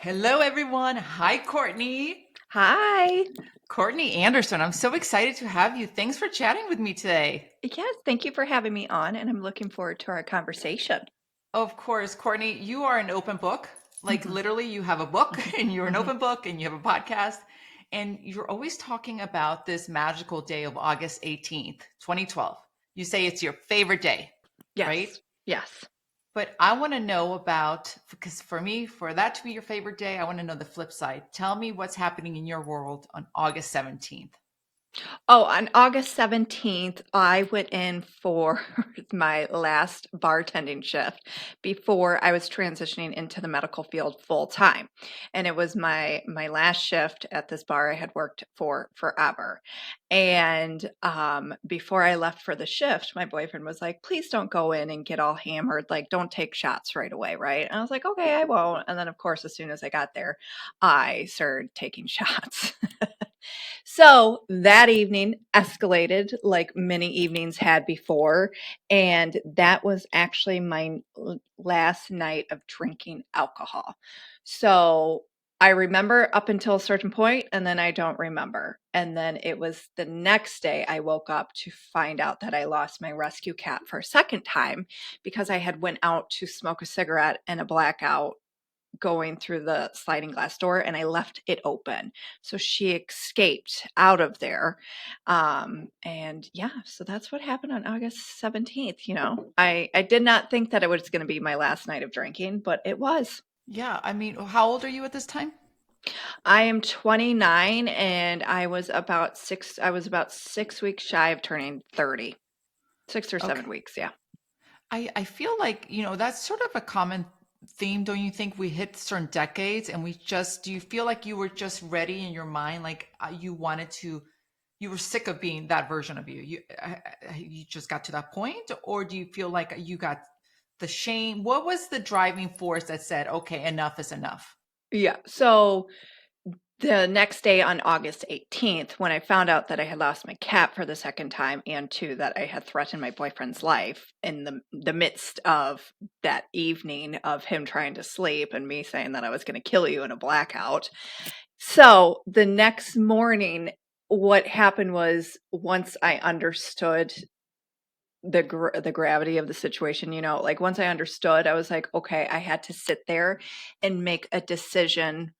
Hello, everyone. Hi, Courtney. Hi. Courtney Andersen. I'm so excited to have you. Thanks for chatting with me today. Yes, thank you for having me on, and I'm looking forward to our conversation. Of course, Courtney, you are an open book. Like Mhm, literally, you have a book mhm, and you're an mhm. open book and you have a podcast. And you're always talking about this magical day of August 18th, 2012. You say it's your favorite day, right? Yes, yes. But I want to know about, because for me, for that to be your favorite day, I want to know the flip side. Tell me what's happening in your world on August 17th. Oh, on August 17th, I went in for my last bartending shift before I was transitioning into the medical field full time. And it was my last shift at this bar I had worked for forever. And before I left for the shift, my boyfriend was like, "Please don't go in and get all hammered. Like, don't take shots right away, right?" And I was like, "Okay, I won't." And then, of course, as soon as I got there, I started taking shots. So that evening escalated like many evenings had before. And that was actually my last night of drinking alcohol. So I remember up until a certain point, and then I don't remember. And then it was the next day I woke up to find out that I lost my rescue cat for a second time because I had went out to smoke a cigarette and a blackout going through the sliding glass door and I left it open. So she escaped out of there. And yeah, so that's what happened on August 17th. I did not think that it was going to be my last night of drinking, but it was. Yeah, I mean, how old are you at this time? I am 29 and I was about 6 weeks shy of turning 30. 6 or 7 Okay. weeks, yeah. I feel like, that's sort of a common theme, don't you think? We hit certain decades and do you feel like you were just ready in your mind? Like you were sick of being that version of you. You just got to that point, or do you feel like you got the shame? What was the driving force that said, okay, enough is enough? Yeah. So the next day on August 18th, when I found out that I had lost my cat for the second time and two, that I had threatened my boyfriend's life in the midst of that evening of him trying to sleep and me saying that I was going to kill you in a blackout. So the next morning, what happened was once I understood the gravity of the situation, like once I understood, I was like, okay, I had to sit there and make a decision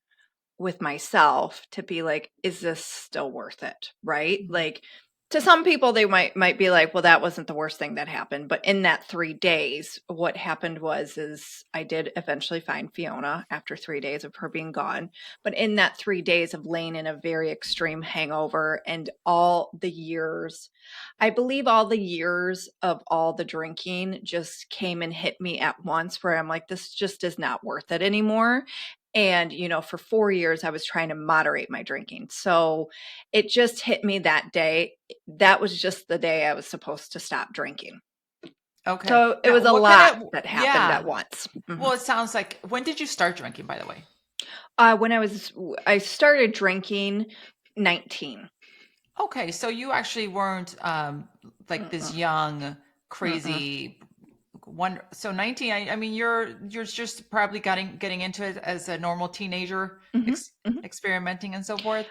with myself to be like, is this still worth it? Right? Mhm. Like to some people they might be like, well, that wasn't the worst thing that happened. But in that 3 days, what happened is I did eventually find Fiona after 3 days of her being gone. But in that 3 days of laying in a very extreme hangover and all the years, I believe all the years of all the drinking just came and hit me at once where I'm like, this just is not worth it anymore. And, for 4 years, I was trying to moderate my drinking. So it just hit me that day. That was just the day I was supposed to stop drinking. Okay. So it Now, was a what kind lot of, that happened at yeah. once. Well, it sounds like, when did you start drinking, by the way? When I started drinking 19. Okay, so you actually weren't like this Mm-mm, young, mm-mm, crazy one. So 19, I mean, you're just probably getting into it as a normal teenager, mhm, mhm. experimenting and so forth.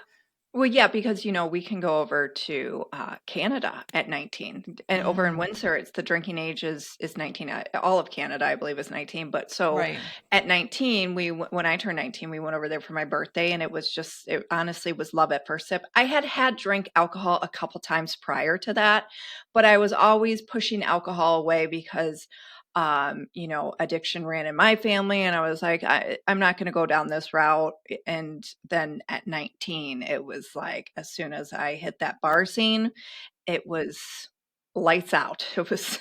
Well, yeah, because, we can go over to, Canada at 19, and over in Mm, Windsor, it's the drinking age is 19, all of Canada, I believe, is 19, but so right. at 19, when I turned 19, we went over there for my birthday, and it honestly was love at first sip. I had drank alcohol a couple times prior to that, but I was always pushing alcohol away because addiction ran in my family and I was like, I'm not going to go down this route. And then at 19 it was like as soon as I hit that bar scene, it was lights out. It was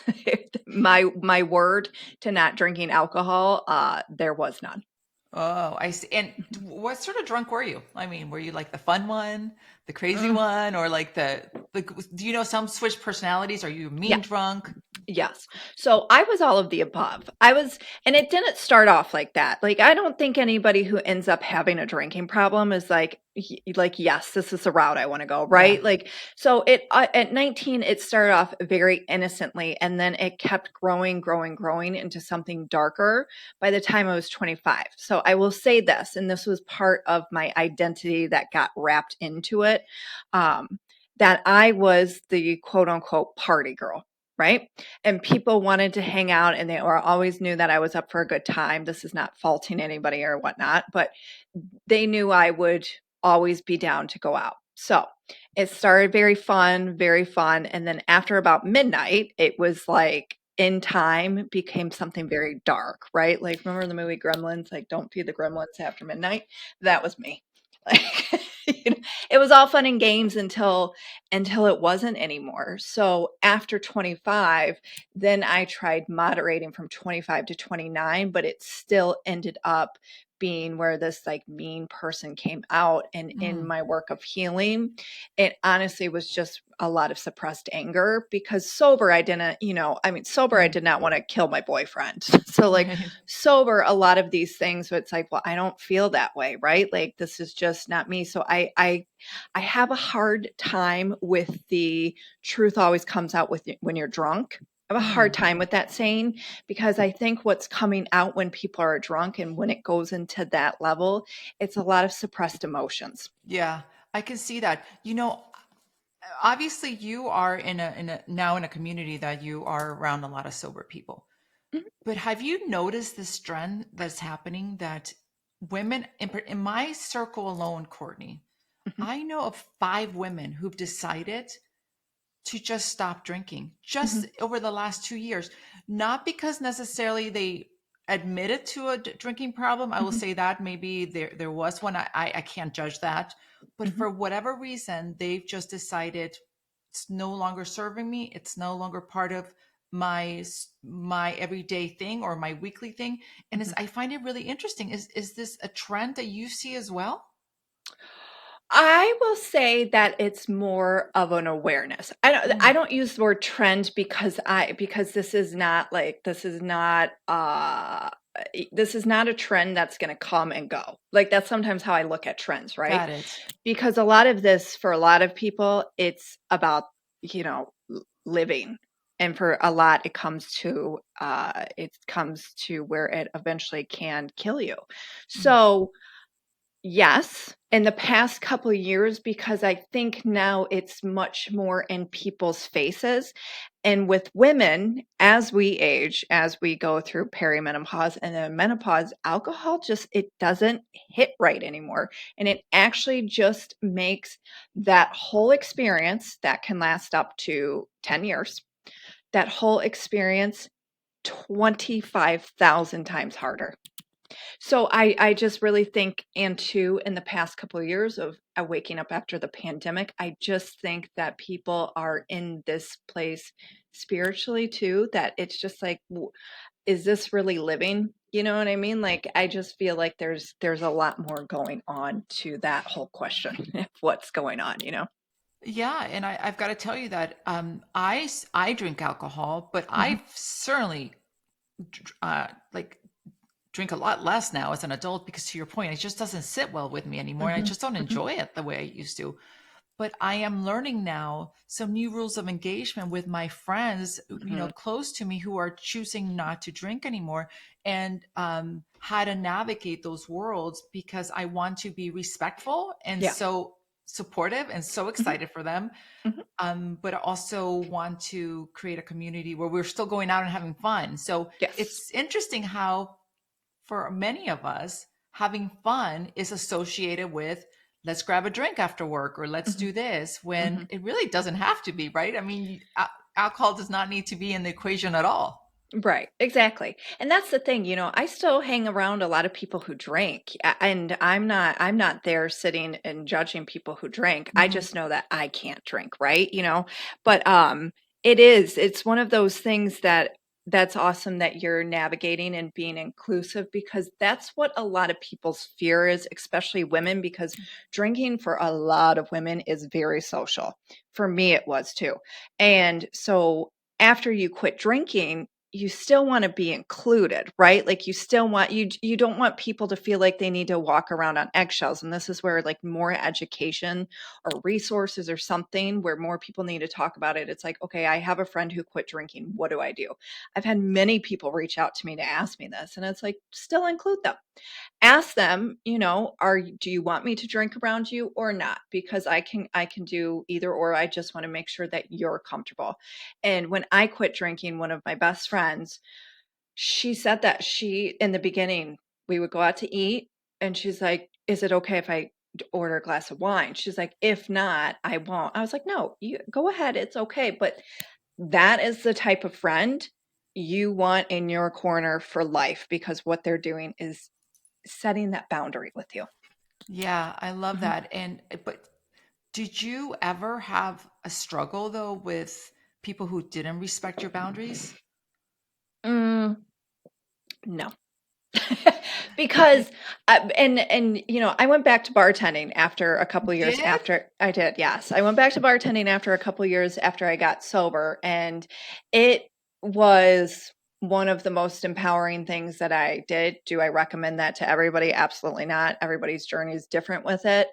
my word to not drinking alcohol. There was none. Oh, I see. And what sort of drunk were you? I mean, were you like the fun one, the crazy Mm, one, or like do you know some switch personalities? Are you a yeah. mean drunk? Yes. So I was all of the above. And it didn't start off like that. Like, I don't think anybody who ends up having a drinking problem is like, yes, this is the route I want to go, Yeah. right? Like, so at 19, it started off very innocently, and then it kept growing, growing, growing into something darker by the time I was 25. So I will say this, and this was part of my identity that got wrapped into it, um, that I was the quote unquote party girl. Right. And people wanted to hang out and they always knew that I was up for a good time. This is not faulting anybody or whatnot, but they knew I would always be down to go out. So it started very fun, very fun. And then after about midnight, it was like in time became something very dark, right? Like, remember the movie Gremlins? Like, don't feed the gremlins after midnight. That was me. Like, it was all fun and games until it wasn't anymore. So after 25, then I tried moderating from 25 to 29, but it still ended up being where this like mean person came out. And in Mm, my work of healing, it honestly was just a lot of suppressed anger because sober, I didn't, I mean, sober, I mm, did not want to kill my boyfriend. So like right. sober, a lot of these things, it's like, well, I don't feel that way, right? Like this is just not me. So I have a hard time with the truth always comes out with when you're drunk. I have a hard Mm, time with that saying because I think what's coming out when people are drunk and when it goes into that level, it's a lot of suppressed emotions. yeah, I can see that. Obviously you are now in a community that you are around a lot of sober people. Mhm, But have you noticed this trend that's happening that women in my circle alone, Courtney, mhm, I know of 5 women who've decided to just stop drinking just mhm, over the last 2 years. Not because necessarily they admitted to a drinking problem. I will mhm, say that maybe there was one. I can't judge that. But mhm, for whatever reason, they've just decided it's no longer serving me. It's no longer part of my everyday thing or my weekly thing. And mhm. I find it really interesting. Is this a trend that you see as well? I will say that it's more of an awareness. I Mm, don't use the word trend because this is not a trend that's going to come and go. Like that's sometimes how I look at trends, right? got it. Because a lot of this for a lot of people it's about, living. And for a lot it comes to where it eventually can kill you. Mm, So yes, in the past couple of years, because I think now it's much more in people's faces. And with women, as we age, as we go through perimenopause and then menopause, alcohol just it doesn't hit right anymore. And it actually just makes that whole experience that can last up to 10 years, that whole experience 25,000 times harder. So I just really think, and too, in the past couple of years of waking up after the pandemic, I just think that people are in this place spiritually too, that it's just like, is this really living? You know what I mean? Like, I just feel like there's a lot more going on to that whole question of what's going on, you know? yeah, and I've got to tell you that I drink alcohol, but Mhm, I've certainly like drink a lot less now as an adult because to your point, it just doesn't sit well with me anymore, and I mhm, just don't mhm. enjoy it the way I used to. But I am learning now some new rules of engagement with my friends, Mhm. close to me who are choosing not to drink anymore, and how to navigate those worlds because I want to be respectful and Yeah. so supportive and so Mhm, excited for them, mhm. but I also want to create a community where we're still going out and having fun. So Yes. it's interesting how, for many of us, having fun is associated with let's grab a drink after work or let's Mhm, do this when mhm. it really doesn't have to be, right? I mean, alcohol does not need to be in the equation at all. Right, exactly. And that's the thing, I still hang around a lot of people who drink, and I'm not there sitting and judging people who drink. I Hmm. just know that I can't drink, right? But it's one of those things that's awesome that you're navigating and being inclusive because that's what a lot of people's fear is, especially women because drinking for a lot of women is very social. For me it was too. And so after you quit drinking, you still want to be included, right? Like you still want you don't want people to feel like they need to walk around on eggshells. And this is where like more education or resources or something where more people need to talk about it. It's like, okay, I have a friend who quit drinking. What do I do? I've had many people reach out to me to ask me this, and it's like, still include them. Ask them, do you want me to drink around you or not? Because I can do either or. I just want to make sure that you're comfortable. And when I quit drinking, one of my best friends, she said that she in the beginning, we would go out to eat, and she's like, "Is it okay if I order a glass of wine?" She's like, "If not, I won't." I was like, "No, you go ahead. It's okay." But that is the type of friend you want in your corner for life, because what they're doing is setting that boundary with you. Yeah, I love Mhm. that. And but did you ever have a struggle though with people who didn't respect your boundaries? Mm, no. Because I went back to bartending after a couple You years did? after I did, yes. I went back to bartending after a couple years after I got sober, and it was one of the most empowering things that I did. Do I recommend that to everybody? Absolutely not. Everybody's journey is different with it.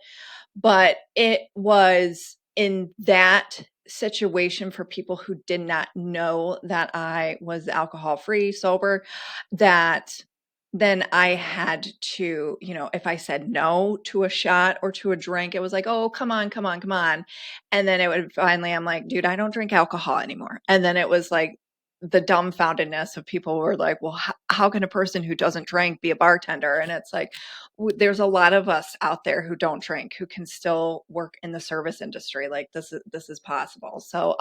But it was in that situation for people who did not know that I was alcohol free, sober, that then I had to, if I said no to a shot or to a drink, it was like, oh, come on, come on, come on. And then it would finally, I'm like, dude, I don't drink alcohol anymore. And then it was like the dumbfoundedness of people were like, well, how can a person who doesn't drink be a bartender? And it's like, there's a lot of us out there who don't drink who can still work in the service industry. Like this is possible. So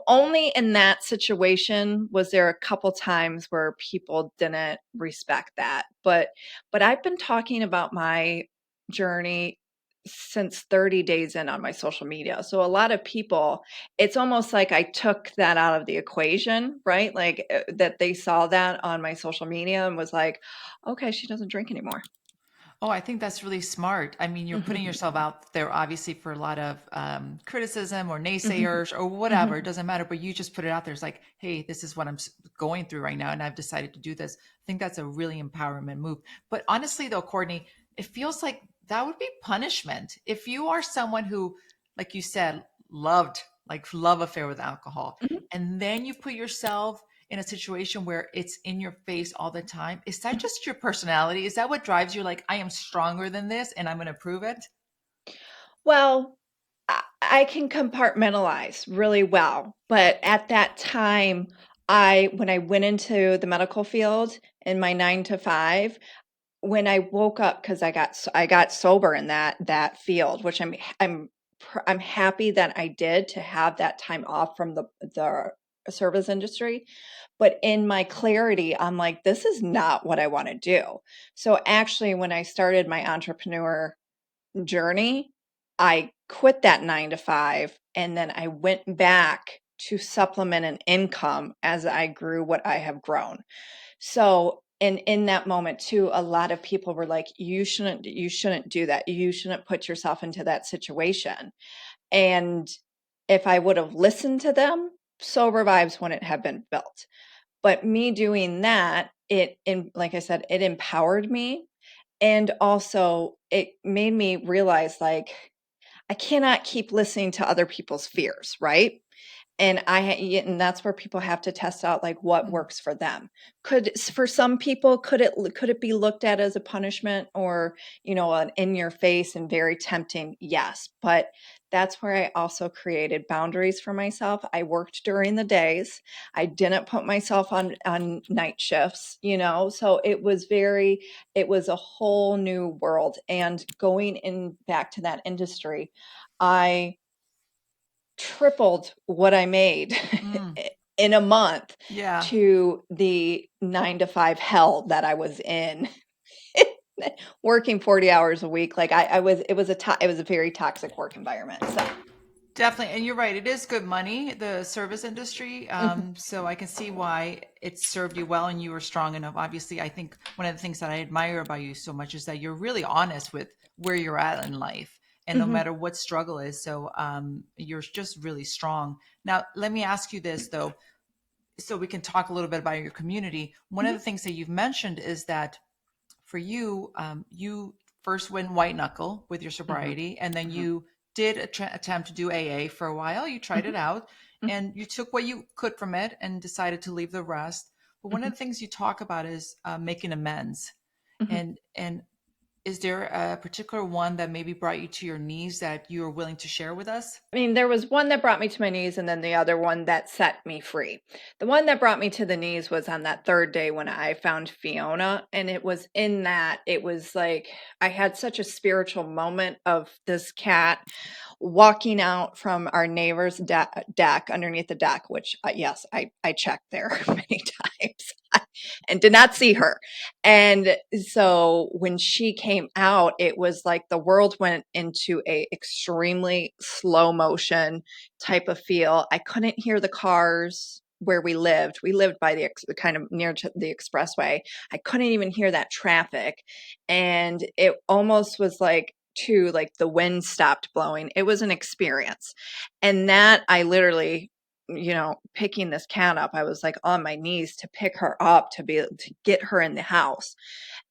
only in that situation was there a couple times where people didn't respect that. But I've been talking about my journey since 30 days in on my social media. So a lot of people, it's almost like I took that out of the equation, right? Like that they saw that on my social media and was like, okay, she doesn't drink anymore. Oh, I think that's really smart. I mean, you're putting Mhm, yourself out there, obviously, for a lot of criticism or mhm, naysayers or whatever. It mhm. doesn't matter, but you just put it out there. It's like, hey, this is what going through right now, and I've decided to do this. I think that's a really empowerment move. But honestly, though, Courtney, it feels like that would be punishment. If you are someone who, like you said, like love affair with alcohol, Mhm, and then you put yourself in a situation where it's in your face all the time, is that mhm. just your personality? Is that what drives you? Like, I am stronger than this and I'm going to prove it? Well, I can compartmentalize really well, but at that time, when I went into the medical field in my 9 to 5, when I woke up, because I got sober in that field, which I'm happy that I did, to have that time off from the service industry. But in my clarity, I'm like, this is not what I want to do. So actually, when I started my entrepreneur journey, I quit that 9 to 5, and then I went back to supplement an income as I grew what I have grown. So, and in that moment too, a lot of people were like, you shouldn't do that. You shouldn't put yourself into that situation. And if I would have listened to them, sober vibes wouldn't have been built. But me doing that, like I said, it empowered me. And also it made me realize, like, I cannot keep listening to other people's fears, right? And that's where people have to test out, like, what Mm. works for them. For some people, could it be looked at as a punishment, or an in your face and very tempting? Yes, but that's where I also created boundaries for myself. I worked during the days. I didn't put myself on night shifts, so it was a whole new world. And going in back to that industry, I tripled what I made Mm. in a month Yeah, to the 9 to 5 hell that I was in, working 40 hours a week. Like it was a very toxic work environment. So, definitely. And you're right. It is good money, the service industry. mhm, So I can see why it served you well and you were strong enough. Obviously, I think one of the things that I admire about you so much is that you're really honest with where you're at in life. and no Mhm, matter what struggle is. So you're just really strong. Now, let me ask you this though, so we can talk a little bit about your community. One of mhm, the things that you've mentioned is that for you, you first went white knuckle with your mhm, sobriety, and then mhm, you did attempt to do AA for a while. You tried mhm, it out, mhm, and you took what you could from it and decided to leave the rest. But one of mhm, the things you talk about is making amends. mhm. And is there a particular one that maybe brought you to your knees that you are willing to share with us? I mean, there was one that brought me to my knees and then the other one that set me free. The one that brought me to the knees was on that 3rd day when I found Fiona, and it was in that it was like I had such a spiritual moment of this cat walking out from our neighbor's deck underneath the deck, which, yes, I checked there many times and did not see her. And so when she came out, it was like the world went into a extremely slow motion type of feel. I couldn't hear the cars where we lived. We lived by the kind of near to the expressway. I couldn't even hear that traffic. And it almost was like too like the wind stopped blowing. It was an experience. And that I literally, picking this cat up, I was like on my knees to pick her up to be to get her in the house.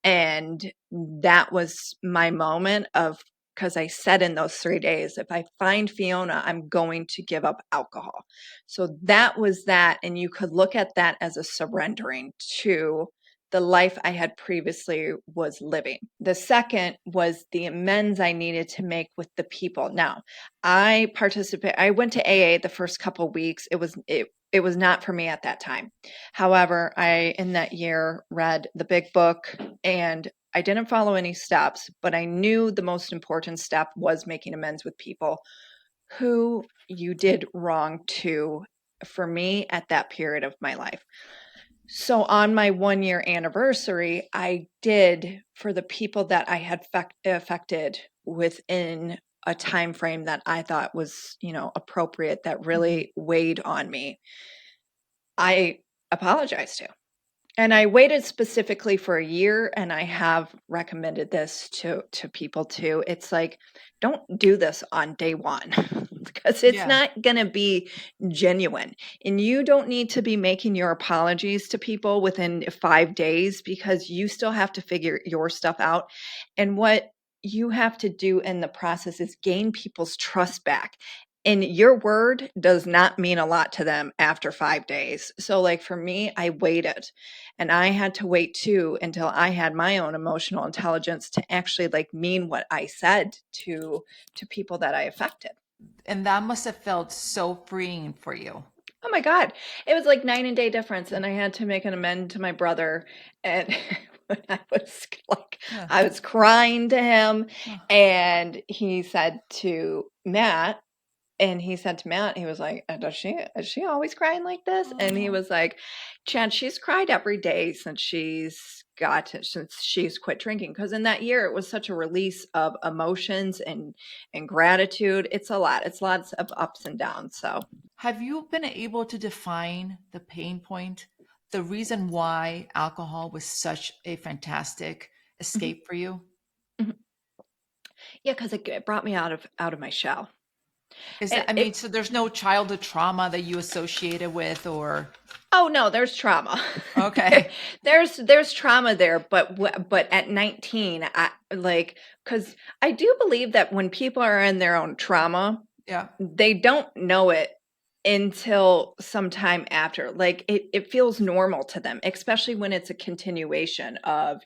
And that was my moment of, because I said in those 3 days, if I find Fiona, I'm going to give up alcohol. So that was that. And you could look at that as a surrendering to the life I had previously was living. The second was the amends I needed to make with the people. Now, I went to AA the first couple weeks. It was not for me at that time. However, I in that year read the big book, and I didn't follow any steps, but I knew the most important step was making amends with people who you did wrong to for me at that period of my life. So on my 1 year anniversary, I did for the people that I had affected within a time frame that I thought was, appropriate, that Hmm. really weighed on me. I apologized to. And I waited specifically for a year, and I have recommended this to people too. It's like, don't do this on day 1 because it's Yeah. not gonna be genuine, and you don't need to be making your apologies to people within 5 days because you still have to figure your stuff out, and what you have to do in the process is gain people's trust back, and your word does not mean a lot to them after 5 days. So, like, for me, I waited. And I had to wait too until I had my own emotional intelligence to actually like mean what I said to people that I affected. And that must have felt so freeing for you. Oh my God. It was like night and day difference. And I had to make an amend to my brother. And when Yeah. I was crying to him. Huh. And he said to Matt, he was like, is she always crying like this? And he Oh. was like, Chad, she's cried every day since she's quit drinking. Because in that year, it was such a release of emotions and gratitude. It's a lot. It's lots of ups and downs. So, Have you been able to define the pain point, the reason why alcohol was such a fantastic mhm, escape for you? mhm. Yeah, because it brought me out of my shell. Is that, It, I mean, it so there's no childhood trauma that you associated with, or Oh, no, there's trauma. There okay. there's trauma there, but at 19, I like, because I do believe that when people are in their own trauma, Yeah. they don't know it until sometime after. Like, it feels normal to them, especially when it's a continuation of,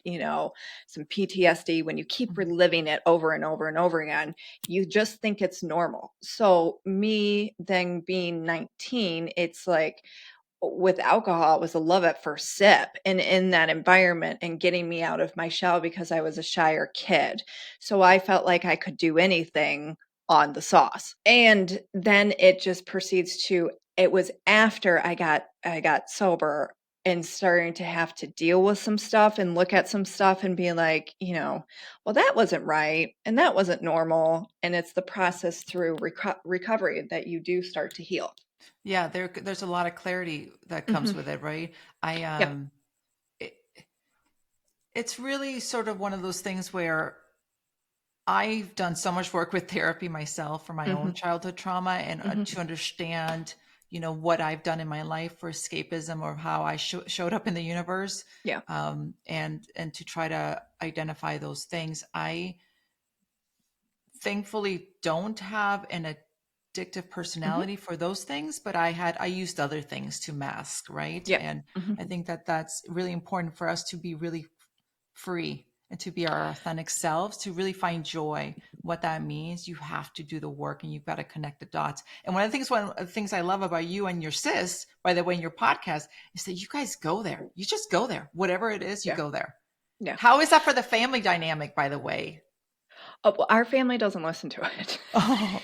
some PTSD. When you keep Mhm. reliving it over and over and over again, you just think it's normal. So, me then being 19, it's like with alcohol, it was a love at first sip and in that environment and getting me out of my shell because I was a shyer kid. So I felt like I could do anything on the sauce. And then it just proceeds to it was after I got sober and starting to have to deal with some stuff and look at some stuff and be like, well, that wasn't right and that wasn't normal. And it's the process through recovery that you do start to heal. Yeah, there's a lot of clarity that comes Hmm. with it, right? I Yep. it, it's really sort of one of those things where I've done so much work with therapy myself for my own Mhm, childhood trauma and mhm. to understand, what I've done in my life for escapism or how I showed up in the universe, Yeah. and to try to identify those things. I thankfully don't have an addictive Mhm. personality for those things, but I used other things to mask, right? Yeah. And Mhm. I think that that's really important for us to be really free and to be our authentic selves, to really find joy. What that means, you have to do the work and you've got to connect the dots. And one of the things I love about you and your sis, by the way, in your podcast, is that you guys go there. You just go there. Whatever it is, you Yeah. go there. Yeah. How is that for the family dynamic, by the way? Oh, well, our family doesn't listen to it. Oh,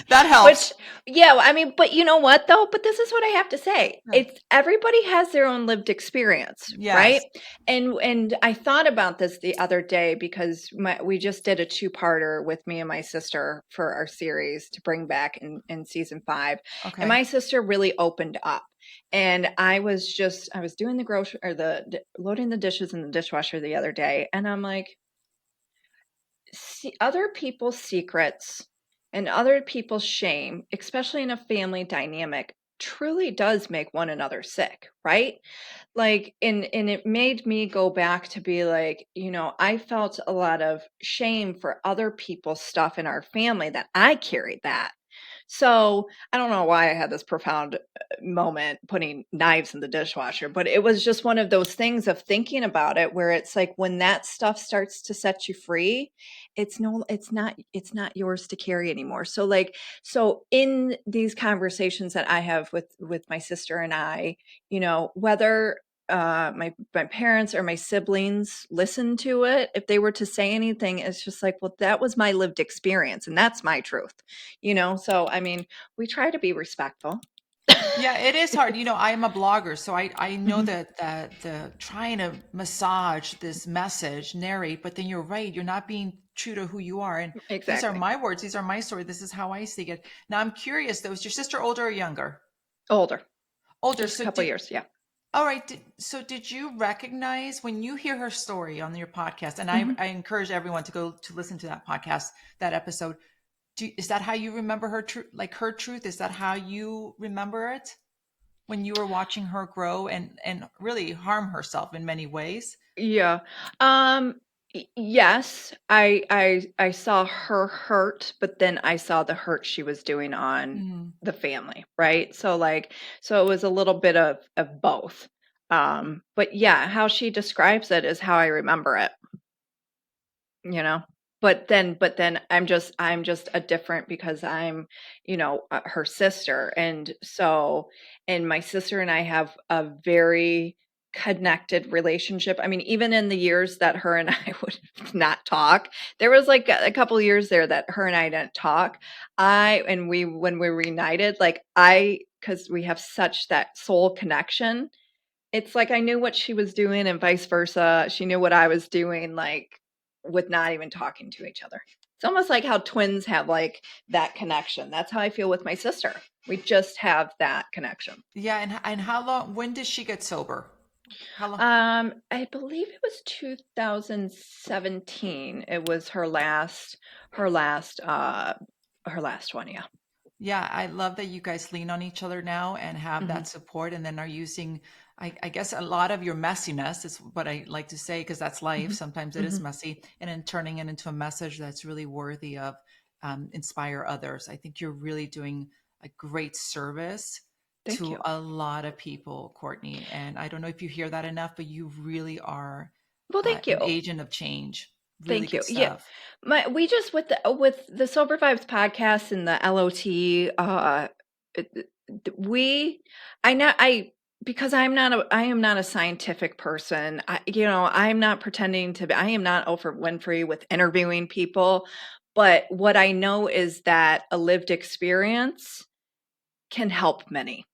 that Which helps. yeah, I mean, but you know what though? But this is what I have to say. Sure. It's everybody has their own lived experience, right? Yes. And I thought about this the other day because we just did a two-parter with me and my sister for our series to bring back in season 5. And Okay. my sister really opened up. And I was doing the grocery or loading the dishes in the dishwasher the other day, and I'm like, see other people's secrets and other people's shame, especially in a family dynamic, truly does make one another sick, right? Like, and it made me go back to be like, I felt a lot of shame for other people's stuff in our family that I carried that. So I don't know why I had this profound moment putting knives in the dishwasher, but it was just one of those things of thinking about it where it's like when that stuff starts to set you free, it's not yours to carry anymore. So like, so in these conversations that I have with my sister and I, whether my parents or my siblings listen to it, if they were to say anything, it's just like, well, that was my lived experience and that's my truth, so I mean, we try to be respectful. Yeah, it is hard. I am a blogger, so I know Mhm. that the trying to massage this message, narrate, but then you're right, you're not being true to who you are. And these are Exactly. my words, these are my story. This is how I see it. Now I'm curious though, is your sister older or younger? Older. Older. Just a So couple did years, yeah. all right. So did you recognize when you hear her story on your podcast? And I, Mhm. I encourage everyone to go to listen to that podcast, that episode. Is that how you remember her truth? Like her truth? Is that how you remember it? When you were watching her grow and really harm herself in many ways. Yeah. Um, yes, I saw her hurt, but then I saw the hurt she was doing on Mm. the family, right? So like, so it was a little bit of both. But yeah, how she describes it is how I remember it. You know? But then I'm just a different because I'm, her sister, and so and my sister and I have a very connected relationship. I mean, even in the years that her and I would not talk, there was, like, a couple years there that her and I didn't talk. I and we when we reunited, like, I, because we have such that soul connection, it's like I knew what she was doing and vice versa. She knew what I was doing, like, with not even talking to each other. It's almost like how twins have, like, that connection. That's how I feel with my sister. We just have that connection. Yeah, and how long? When did she get sober? How long? I believe it was 2017. It was her last, her last one, yeah. Yeah, I love that you guys lean on each other now and have Mhm, that support, and then are using, I guess, a lot of your messiness is what I like to say, because that's life. mhm, Sometimes it is mhm. messy, and then turning it into a message that's really worthy of inspire others. I think you're really doing a great service Thank to you. a lot of people, Courtney. And I don't know if you hear that enough, but you really are Well, thank you. an agent of change. Really Thank you. good Yeah. stuff. We just with the Sober Vibes podcast and the LOT, we I know I because I am not a scientific person. I'm not pretending to be. I am not Oprah Winfrey with interviewing people, but what I know is that a lived experience can help many,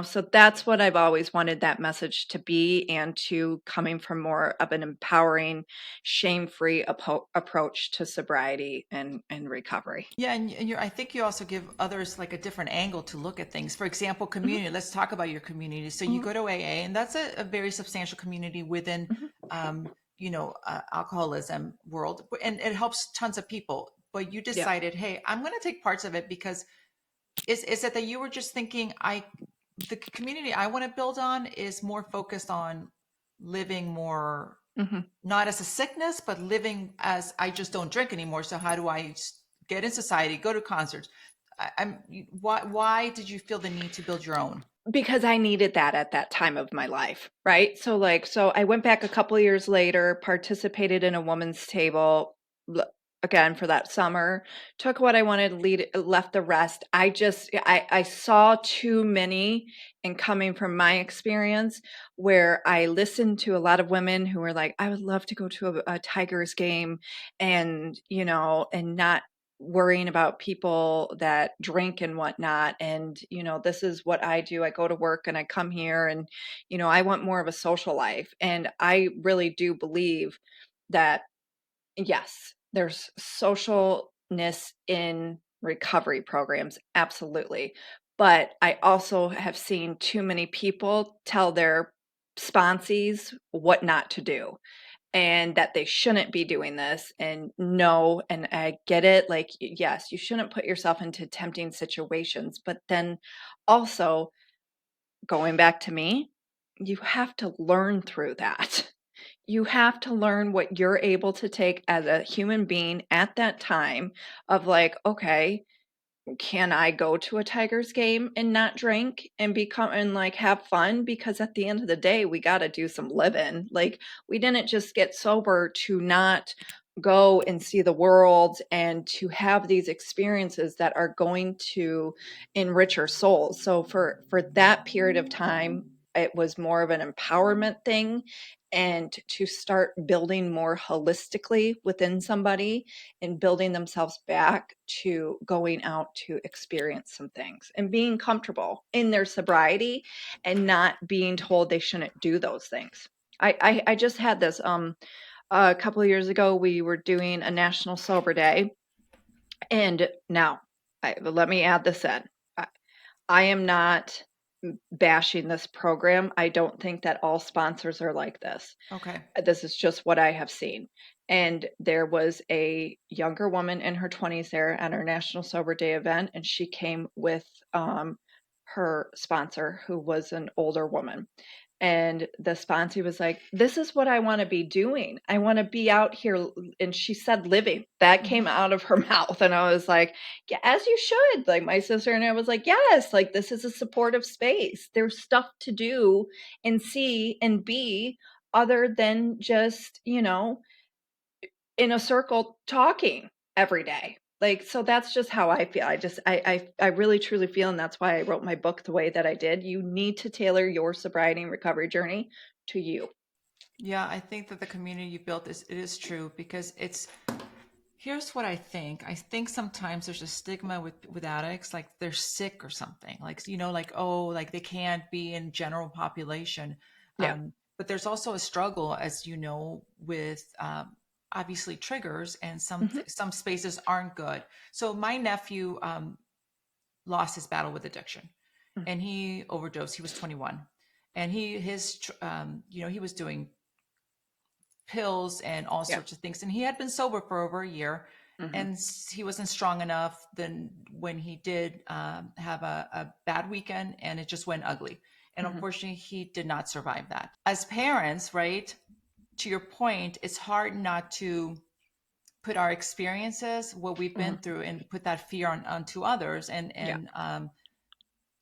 so that's what I've always wanted that message to be, and to coming from more of an empowering, shame-free approach to sobriety and recovery. Yeah, and I think you also give others like a different angle to look at things. For example, Mhm, community. Let's talk about your community. So you mhm, go to AA, and that's a very substantial community within mhm. alcoholism world, and it helps tons of people. But you Yeah. decided, hey, I'm going to take parts of it because is it that you were just thinking, the community I want to build on is more focused on living more, Mhm. not as a sickness, but living as I just don't drink anymore. So how do I get in society, go to concerts? Why did you feel the need to build your own? Because I needed that at that time of my life, right? So I went back a couple years later, participated in a woman's table, l again, for that summer, took what I wanted, left the rest. I saw too many, and coming from my experience, where I listened to a lot of women who were like, "I would love to go to a Tigers game," and, and not worrying about people that drink and whatnot. And, this is what I do. I go to work and I come here, and, I want more of a social life. And I really do believe that, yes, there's socialness in recovery programs. Absolutely. But I also have seen too many people tell their sponsees what not to do, and that they shouldn't be doing this. And no, and I get it, like, yes, you shouldn't put yourself into tempting situations, but then also, going back to me, you have to learn through that. You have to learn what you're able to take as a human being at that time, of like, okay, can I go to a Tigers game and not drink and become and, like, have fun? Because at the end of the day, we gotta do some living. Like, we didn't just get sober to not go and see the world and to have these experiences that are going to enrich our souls. So for that period of time, it was more of an empowerment thing, and to start building more holistically within somebody, and building themselves back to going out to experience some things and being comfortable in their sobriety, and not being told they shouldn't do those things. I just had this a couple of years ago. We were doing a national sober day, and now, let me add this in. I, I am not bashing this program. I don't think that all sponsors are like this. Okay. This is just what I have seen. And there was a younger woman in her 20s there at our National Sober Day event, and she came with her sponsor, who was an older woman. And the sponsor was like, "This is what I want to be doing. I want to be out here." And she said, "Living." That came Mhm. out of her mouth. And I was like, "Yeah, as you should." Like, my sister and I was like, "Yes, like, this is a supportive space. There's stuff to do and see and be, other than just, in a circle talking every day." Like, so that's just how I feel. I really truly feel, and that's why I wrote my book the way that I did. You need to tailor your sobriety and recovery journey to you. Yeah, I think that the community you built is it is true because it's here's what I think. I think sometimes there's a stigma with addicts, like they're sick or something. Like, like, oh, like they can't be in general population. Yeah. But there's also a struggle, as you know, with obviously triggers, and Mhm. some spaces aren't good. So my nephew lost his battle with addiction, Mm. and he overdosed. He was 21, and he was doing pills and all Yeah. sorts of things. And he had been sober for over a year, Mhm. and he wasn't strong enough. Then when he did have a bad weekend, and it just went ugly. And Mhm. unfortunately, he did not survive that. As parents, right? To your point, it's hard not to put our experiences, what we've been Mhm. through, and put that fear onto others. And Yeah.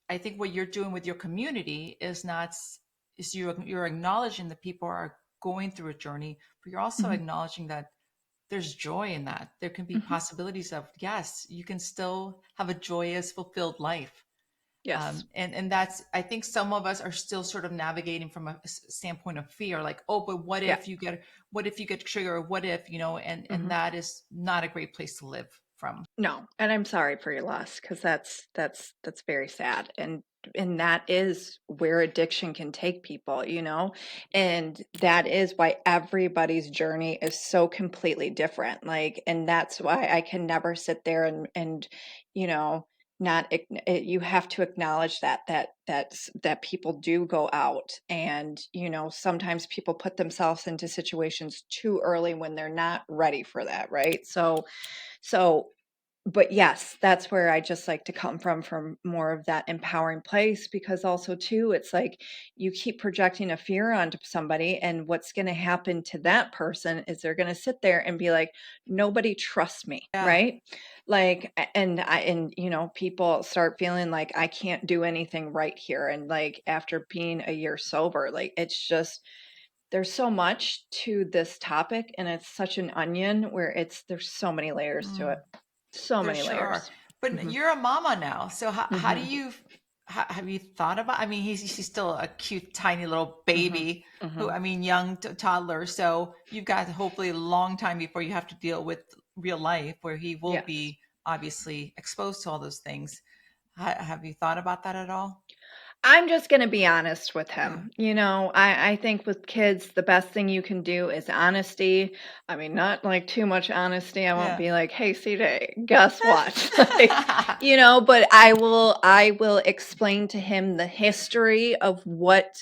I think what you're doing with your community is not is you're acknowledging that people are going through a journey, but you're also Mhm. acknowledging that there's joy in that. There can be Mhm. possibilities of, yes, you can still have a joyous, fulfilled life. Yes. And that's, I think some of us are still sort of navigating from a standpoint of fear, like, oh, but Yeah. what if you get triggered? What if, and Mhm. that is not a great place to live from. No, and I'm sorry for your loss, because that's very sad. And that is where addiction can take people, and that is why everybody's journey is so completely different. Like, and that's why I can never sit there and, you have to acknowledge that people do go out, and sometimes people put themselves into situations too early when they're not ready for that, right? So but yes, that's where I just like to come from more of that empowering place, because also too, it's like you keep projecting a fear onto somebody, and what's going to happen to that person is they're going to sit there and be like, nobody trusts me, Yeah. right? Like, and people start feeling like I can't do anything right here. And like after being a year sober, like it's just there's so much to this topic, and it's such an onion where there's so many layers to Mm. it. So There many sure are. layers. But Mhm, you're a mama now. So how do mhm, you have you thought about, I mean, she's still a cute tiny little mhm, baby who, mhm. I mean, young toddler. So you've got hopefully a long time before you have to deal with real life where he will Yes. be obviously exposed to all those things. Have you thought about that at all? I'm just gonna be honest with Yeah. him. I think with kids, the best thing you can do is honesty. I mean, not like too much honesty. I won't Yeah. be like, "Hey, CJ, guess what?" Like, but I will explain to him the history of what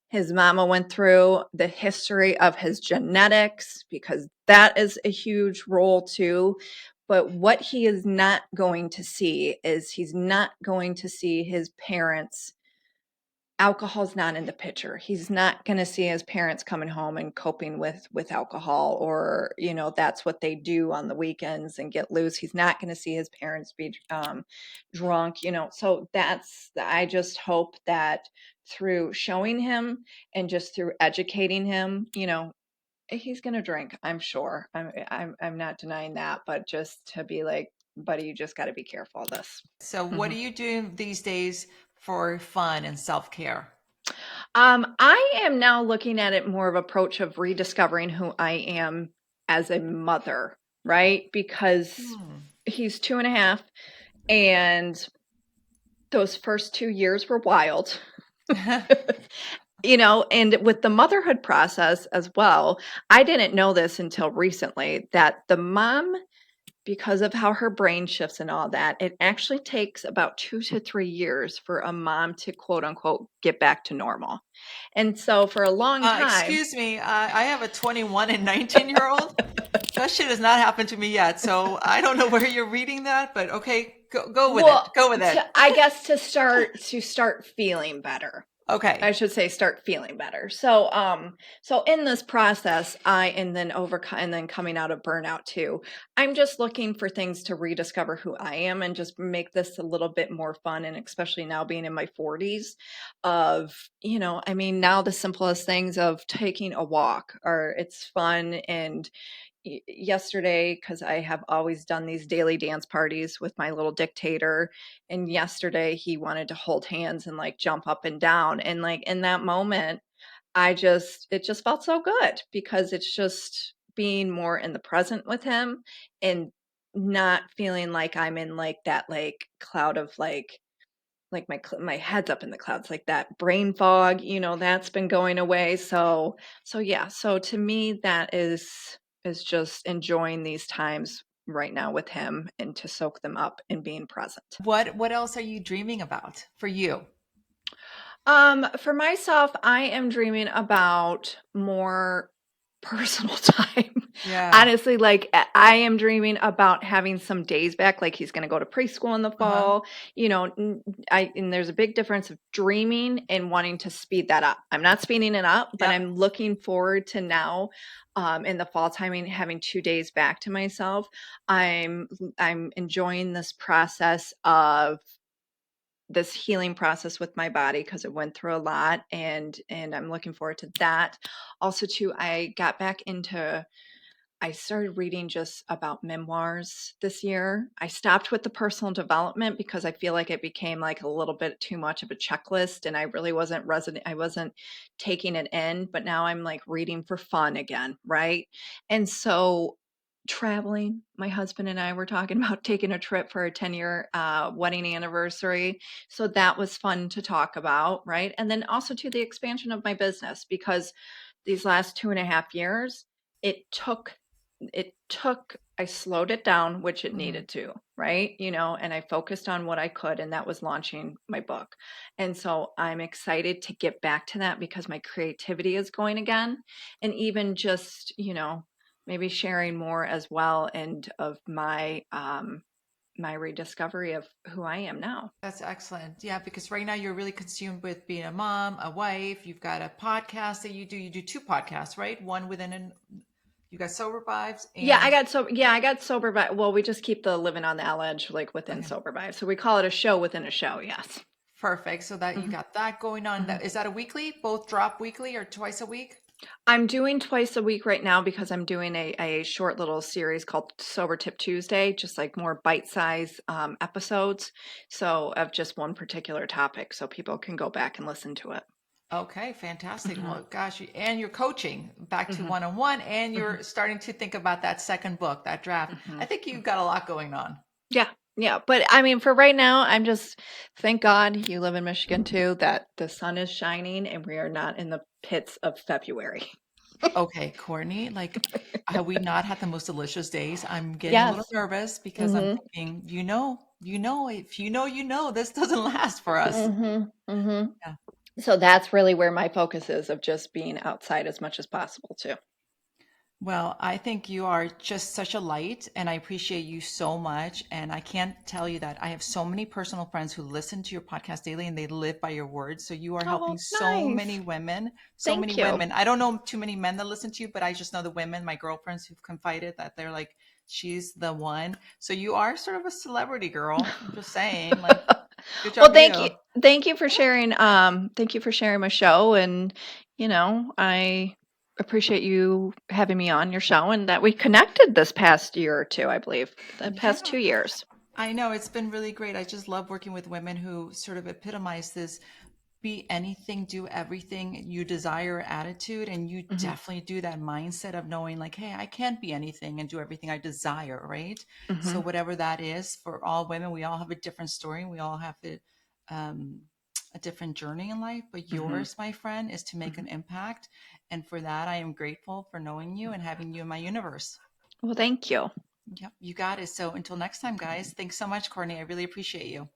his mama went through, the history of his genetics, because that is a huge role too. But what he is not going to see is he's not going to see his parents. Alcohol's not in the picture. He's not going to see his parents coming home and coping with alcohol, or that's what they do on the weekends and get loose. He's not going to see his parents be drunk. So I just hope that through showing him and just through educating him, he's going to drink. I'm sure. I'm not denying that, but just to be like, buddy, you just got to be careful of this. So what Mm-hmm. are you doing these days for fun and self-care? I am now looking at it more of approach of rediscovering who I am as a mother, right? Because Hmm. he's 2.5, and those first 2 years were wild. And with the motherhood process as well, I didn't know this until recently, that the mom, because of how her brain shifts and all that, it actually takes about 2 to 3 years for a mom to quote unquote get back to normal. And so for a long time, Excuse me, I have a 21 and 19-year-old. That shit has not happened to me yet. So I don't know where you're reading that, but okay, go with it. well, Go with it. I guess to start feeling better. I Okay. should say start feeling better. So in this process, and then overcome, and then coming out of burnout too, I'm just looking for things to rediscover who I am and just make this a little bit more fun. And especially now being in my 40s, I mean, now the simplest things of taking a walk, or it's fun. And yesterday, because I have always done these daily dance parties with my little dictator, and yesterday he wanted to hold hands and like jump up and down, and like in that moment it just felt so good, because it's just being more in the present with him, and not feeling like I'm in like that like cloud of like my head's up in the clouds, like that brain fog, that's been going away. So yeah, so to me that is just enjoying these times right now with him, and to soak them up and being present. What else are you dreaming about for you? For myself, I am dreaming about more personal time. Yeah. Honestly, like I am dreaming about having some days back. Like he's going to go to preschool in the Uh-huh. fall. And there's a big difference of dreaming and wanting to speed that up. I'm not speeding it up, but Yep. I'm looking forward to now, in the fall timing, having 2 days back to myself. I'm enjoying this process of this healing process with my body, because it went through a lot, and I'm looking forward to that. Also too, I started reading just about memoirs this year. I stopped with the personal development because I feel like it became like a little bit too much of a checklist, and I wasn't taking it in, but now I'm like reading for fun again, right? And so traveling, my husband and I were talking about taking a trip for a 10-year wedding anniversary. So that was fun to talk about, right? And then also to the expansion of my business, because these last 2.5 years, it took I slowed it down, which it Mhm. needed to, right? And I focused on what I could, and that was launching my book. And so I'm excited to get back to that because my creativity is going again. And even just, maybe sharing more as well and of my rediscovery of who I am now. That's excellent. Yeah, because right now you're really consumed with being a mom, a wife. You've got a podcast that you do. You do two podcasts, right? One within an you got Sober Vibes and I got sober by well, we just keep the living on the L edge like within okay, sober by. So we call it a show within a show, yes. perfect. So that you Mhm, got that going on. mhm. That is that a weekly? Both drop weekly or twice a week? I'm doing twice a week right now because I'm doing a short little series called Sober Tip Tuesday, just like more bite-size episodes. So of just one particular topic, so people can go back and listen to it. Okay, fantastic. Hmm. Well, gosh, and you're coaching back to Hmm. one-on-one, and Hmm. you're starting to think about that second book, that draft. Hmm. I think you've got a lot going on. Yeah, yeah. But I mean, for right now, I'm just thank God you live in Michigan too, that the sun is shining and we are not in the pits of February. Okay, Courtney, like, have we not had the most delicious days? I'm getting a little Yes. nervous because I'm Mhm. thinking, if this doesn't last for us. Mhm. Mhm. Yeah. So that's really where my focus is of just being outside as much as possible too. Well, I think you are just such a light, and I appreciate you so much. And I can't tell you that I have so many personal friends who listen to your podcast daily and they live by your words. So you are helping Oh, so many nice. women, so many Thank you. women. I don't know too many men that listen to you, but I just know the women, my girlfriends who've confided that they're like, she's the one. So you are sort of a celebrity girl. I'm just saying, like, good Well, job, you. thank you for sharing, thank you for sharing my show, and, I appreciate you having me on your show and that we connected this past year or 2, I believe, the past Yeah. 2 years. I know it's been really great. I just love working with women who sort of epitomize this be anything, do everything you desire attitude. And you Mhm, definitely do that mindset of knowing, like, hey, I can't be anything and do everything I desire, right? So, mhm, whatever that is for all women, we all have a different story. We all have um, a different journey in life. But mhm, yours, my friend, is to make mhm. an impact. And for that, I am grateful for knowing you and having you in my universe. Well, thank you. Yep, you got it. So, until next time, guys, thanks so much, Courtney. I really appreciate you.